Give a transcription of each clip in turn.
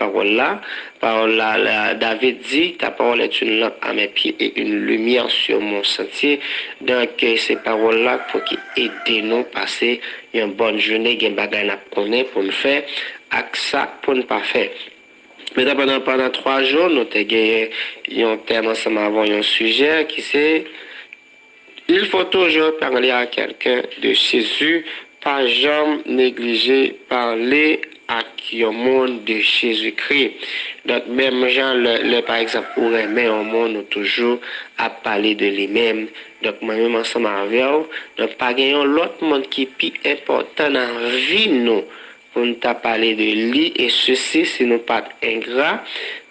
parole là, David dit, ta parole est une lampe à mes pieds et une lumière sur mon sentier. Donc, ces paroles-là pour qui aider nous passer une bonne journée, une bagaille pour nous faire, avec ça pour ne pas faire. Maintenant, pendant 3 jours, nous avons gagné un thème ensemble avant un sujet qui c'est il faut toujours parler à quelqu'un de Jésus, pas jamais négliger parler à un monde de Jésus-Christ. Donc, même gens, par exemple, pour aimer un monde, toujours à parler de lui-même. Donc, moi-même, ensemble avec vous, donc, pas gagner l'autre monde qui est plus important dans la vie, nous. Pour nous parler de lui et ceci, si nous pas ingrats,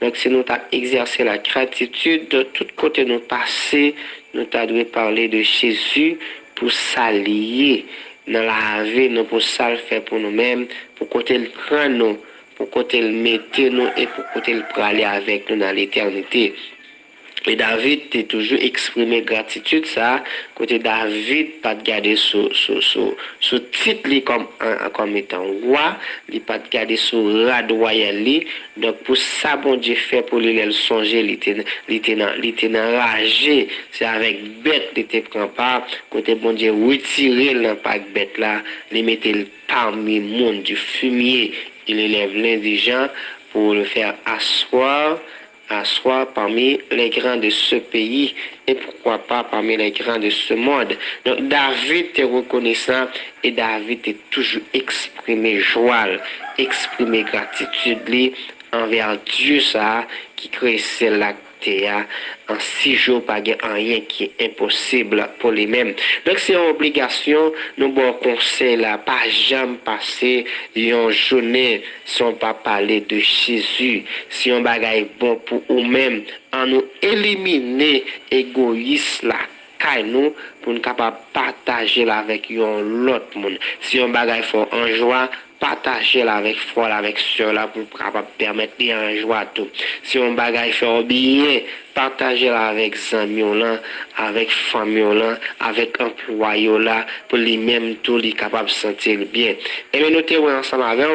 donc si nous avons exercé la gratitude de tout côté nous passer, nous devons parler de Jésus pour s'allier dans la vie, nous pour ça le faire pour nous-mêmes, pour côté le prendre nous, pour côté le mettre nous et pour côté le aller avec nous dans l'éternité. Et David a toujours exprimé gratitude, ça, côté David, pas de garder ce titre comme étant roi, il pas de garder ce rad royal, donc pour ça, bon Dieu fait pour lui, il songer, il était enragé, c'est avec bête, il était prend part, côté bon Dieu retirer l'impact bête là, il mettait parmi le monde du fumier, il élève l'indigent pour le faire asseoir parmi les grands de ce pays et pourquoi pas parmi les grands de ce monde. Donc David est reconnaissant et David est toujours exprimé joie, exprimé gratitude envers Dieu ça qui crée celle-là en 6 jours, pas rien qui est impossible pour les mêmes. Donc, c'est une obligation, nous bon conseil là, pas jamais passer une journée sans pas parler de Jésus. Si on bagaille bon pour nous-mêmes, en nous éliminer égoïste là, nous pour nous capable partager avec l'autre monde. Si on bagaille fort en joie, partager avec frère, avec soeur là pour capable permettre en joie tout. Si on bagaille fait bien, partager avec amis là, avec famille là, avec employés là pour les mêmes tout les capable sentir bien. Et bien nous t'es ensemble avec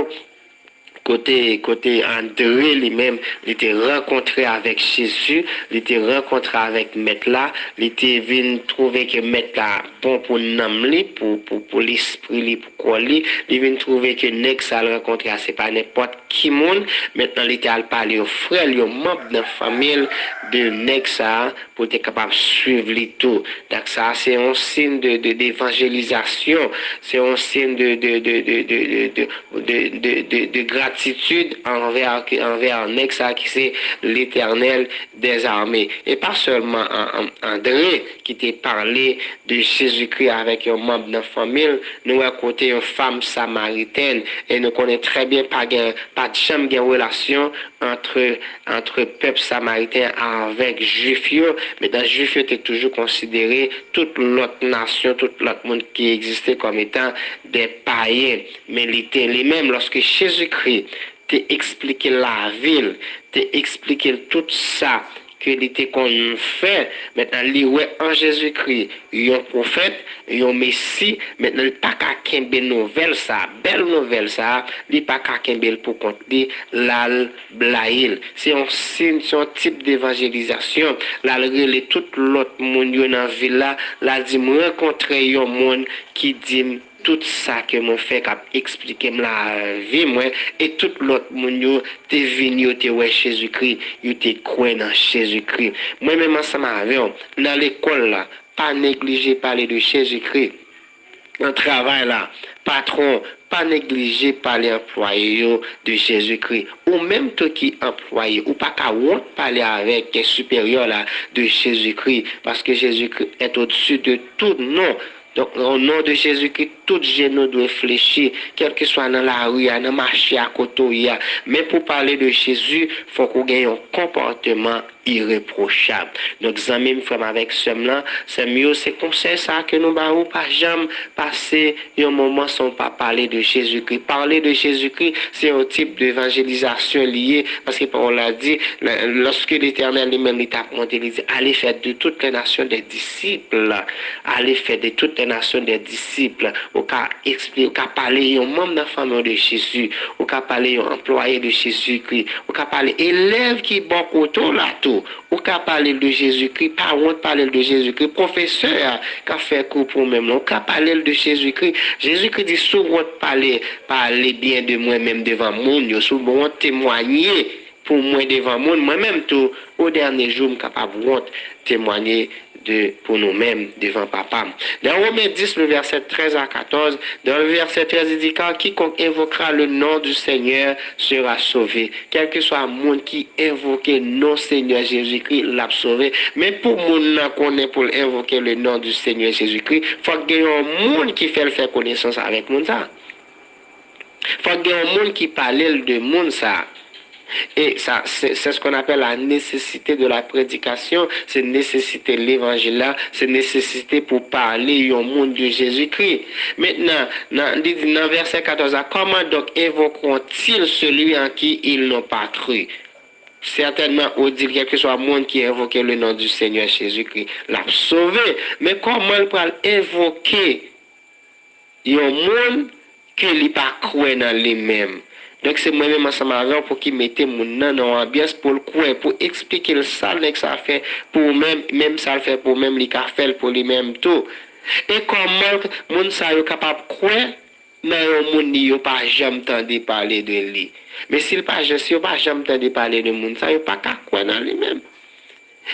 côté André lui-même, il était rencontré avec Jésus, il était rencontré avec Maître là, il était venu trouver que Maître là bon pour l'âme pour l'esprit pour quoi il vient trouver que Nex a rencontré c'est pas n'importe qui monde, maintenant il était allé parler aux frères, aux membres de la famille de Nex pour être capable de suivre les tout. Donc ça c'est un signe d'évangélisation, c'est un signe de gratitude envers Nexa qui c'est l'Éternel des armées. Et pas seulement André qui t'a parlé de Jésus-Christ avec un membre de la famille, nous à côté une femme samaritaine et nous connaissons très bien pas de jamais de relation entre peuple samaritain avec juif, mais dans juif était toujours considéré toute l'autre nation, toute l'autre monde qui existait comme étant des païens, mais les mêmes lorsque Jésus-Christ t'a expliqué la ville, t'a expliqué tout ça que était qu'on fait, maintenant il ouais en Jésus-Christ, un prophète, un messie, maintenant il pas qu'à kembe nouvelle ça, belle nouvelle ça, il pas qu'à kembe pour compte l'al blaïl. C'est un signe, c'est un type d'évangélisation, là relé tout l'autre monde dans ville là dit me rencontrer un monde qui dit tout ça que mon fait cap expliquer la vie moi et tout l'autre monde t'es venu te ouais Jésus-Christ, you te croire dans Jésus-Christ. Moi même ensemble avec dans l'école là, pas négliger parler de Jésus-Christ. Dans le travail là, patron, pas négliger parler employé de Jésus-Christ. Ou même toi qui employé, ou pas qu'à honte parler avec tes supérieurs là de Jésus-Christ, parce que Jésus-Christ est au-dessus de tout nom. Donc, au nom de Jésus-Christ, tout genou doit fléchir, quel que soit dans la rue, dans le marché, à côté. Mais pour parler de Jésus, il faut qu'on ait un comportement irréprochable. Donc, amis, frère avec cela, c'est mieux, c'est conseil ça que nous n'avons pas jamais passer un moment sans pas parler de Jésus-Christ. Parler de Jésus-Christ, c'est un type d'évangélisation lié, parce que on l'a dit, lorsque l'Éternel lui-même il t'a monté, il dit, allez faire de toutes les nations des disciples, allez faire de toutes les nations des disciples. ou ka expliquer, ou ka parler un membre de la famille de Jésus, ou ka parler un employé de Jésus-Christ, ou ka parler élève qui bon autour là tout, ou ka parler de Jésus-Christ, pas honte parler de Jésus-Christ, professeur qui a fait cours pour même, ou ka parler de Jésus-Christ. Jésus-Christ dit souvent parler bien de moi-même devant monde, yo souvent témoigner pour moi devant monde, moi-même tout au dernier jour, je suis capable de témoigner pour nous-mêmes devant papa. Dans Romains 10, le verset 13 à 14, dans le verset 13, il dit car quiconque invoquera le nom du Seigneur sera sauvé. Quel que soit le monde qui invoque le nom Seigneur Jésus-Christ, l'a sauvé. Mais pour monde qu'on est pour invoquer le nom du Seigneur Jésus-Christ, il faut qu'il y ait un monde qui fait faire connaissance avec monde ça. Il faut qu'il y ait un monde qui parle de monde ça. Et ça, c'est ce qu'on appelle la nécessité de la prédication, c'est nécessité de l'évangile là, c'est nécessité pour parler au monde de Jésus-Christ. Maintenant, dans verset 14, comment donc invoqueront-ils celui en qui ils n'ont pas cru? Certainement, on dit quel que soit le monde qui invoque le nom du Seigneur Jésus-Christ, l'a sauvé. Mais comment il peut invoquer un monde qui n'a pas cru dans lui-même? Donc c'est moi-même ensemble avec pour qui mettait mon nom dans l'ambiance pour le croire, pour expliquer le ça que ça fait pour même ça le fait pour même les fait pour lui-même tout. Et comment mon ça est capable de croire dans un monde qui n'a pas jamais entendu parler de lui. Mais s'il pas si pas jamais entendu parler de monde ça, il pas qu'à croire dans lui-même.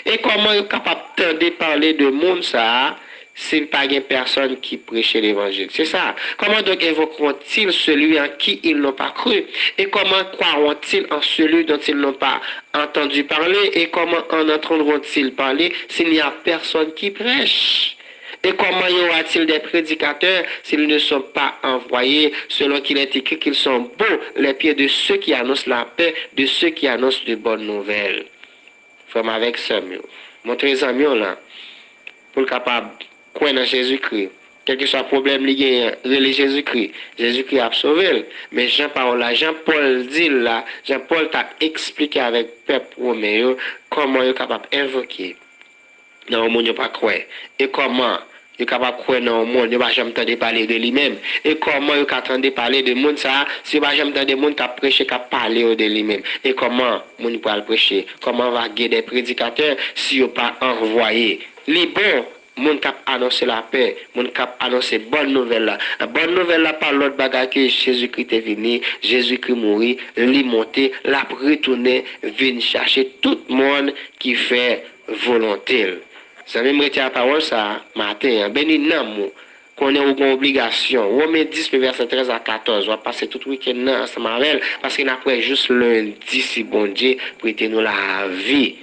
Et comment il est capable de parler de monde ça? S'il n'y a pas de personne qui prêche l'évangile. C'est ça. Comment donc évoqueront-ils celui en qui ils n'ont pas cru? Et comment croiront-ils en celui dont ils n'ont pas entendu parler? Et comment en entendront-ils parler s'il n'y a personne qui prêche? Et comment y aura-t-il des prédicateurs s'ils ne sont pas envoyés, selon qu'il est écrit qu'ils sont beaux, les pieds de ceux qui annoncent la paix, de ceux qui annoncent de bonnes nouvelles? Comme avec Samuel. Montrez les amis là, pour le capable croire dans Jésus-Christ. Quel que soit le problème lié à Jésus-Christ, Jésus-Christ a sauvé. Mais Jean-Paul dit là, Jean-Paul t'a expliqué avec le peuple romain comment il est capable d'invoquer dans le monde, il ne pas croire. Et comment il est capable de croire dans le monde, il ne va jamais entendre parler de lui-même. Et comment il entendre parler de monde ça, si il ne va jamais entendre monde qui a prêché, qui a parlé de lui-même. Et comment il peut le prêcher? Comment on va guider des prédicateurs si il n'est pas envoyé? Les bons, mon cap annoncer la paix, mon cap annoncer bonne nouvelle là. La bonne nouvelle là par l'autre bagage que Jésus-Christ est venu, Jésus-Christ mourit, lui monter, l'a retourner, venir chercher tout le monde qui fait volonté. Ça même retient la parole ça matin, béni nan qu'on est une obligation. Romains 10 le verset 13 à 14, on va passer tout le week-end ensemble avec parce qu'il après juste lundi si bon Dieu prêter nous la vie.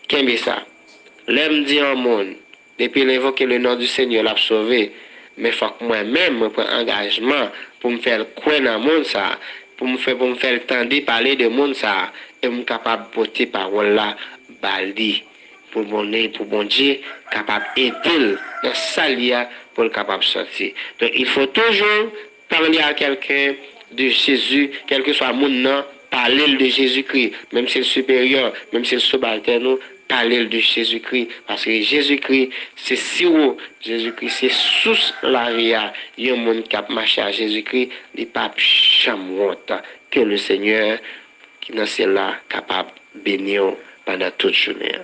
Qu'est-ce que ça? L'aime dit en monde depuis l'invoquer le nom du Seigneur, l'a sauvé. Mais il faut que moi-même, je prenne engagement pour me faire croire dans le monde, ça, pour me faire tendre parler de monde, ça, et me capable de porter parole là, baldi, pour bon Dieu, capable d'aider dans sa lia pour le capable de sortir. Donc il faut toujours parler à quelqu'un de Jésus, quel que soit mon nom, parler de Jésus-Christ, même si c'est supérieur, même si c'est subalterne, parler de Jésus-Christ, parce que Jésus-Christ, c'est si haut, Jésus-Christ, c'est sous la ria, il y a un monde qui a marché à Jésus-Christ, il n'y a pas chamouette, que le Seigneur, qui est là, capable de bénir pendant toute journée.